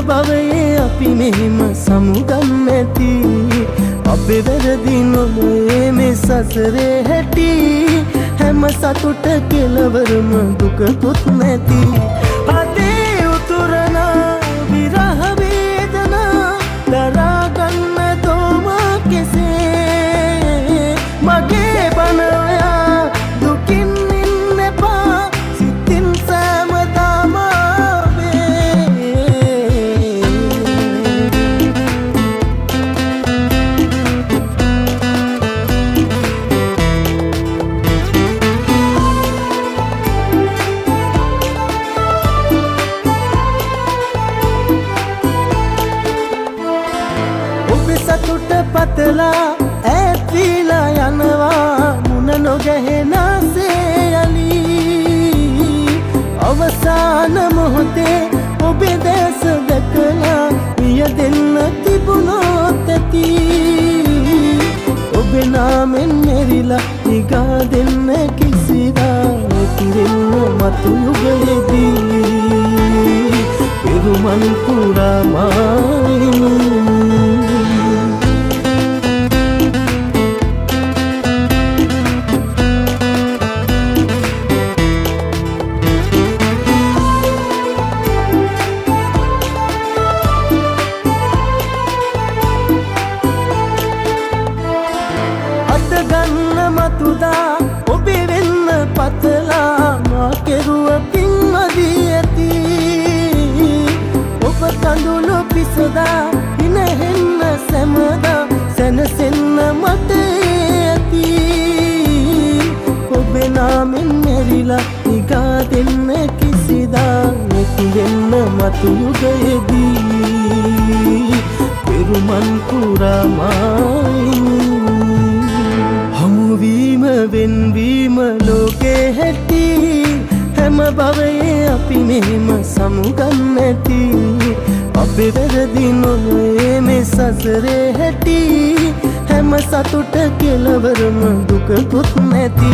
භවයේ අපි මෙහිම සමුගන්න ඇති අපේ වැරදි නොවේ මේ සසරේ හැටි හැම සතුට කෙලවරම දුකකුත් නැති අතේ උතුරන විරහ වේදනා දරාගන්න තෝම කෙසේ මගේ බන ඔයා දුකින් ඉන්න එපා සිතින් සෑමදාම සතුට පතලා ඈත් වීලා යනවා මුණ නොගැහෙනාසේ යලි අවසාන මොහොතේ ඔබේ දැස දැකලා වියදෙන්න තිබුණොත් ඇති ඔබේ නාමෙන් මෙරිලා නිගා දෙන්න කිසිදා කිරෙන්න මතු යුගයේදී පෙරුමන් පුරා මායිනු ගන්න මතුදා ඔබේ වෙන්න පතලා මා කෙරුව පින්මදී ඇති ඔබ කඳුළු පිසදා හිනහෙන්න සැමදා සැනසෙන්න මට ඇති ඔබේ නාමෙන් මෙරිලා නිගා දෙන්න කිසිදා නැතිවෙන්න මතු යුගයේදී පෙරුමන් පුරා මායිනු හමුවීම වෙන්වීම ලෝකේ හැටි හැම භවයේ අපි මෙහිම සමුගන්න ඇති අපේ වැරදි නොවේ මේ සසරේ හැටි හැම සතුට කෙලවරම දුකකුත් නැති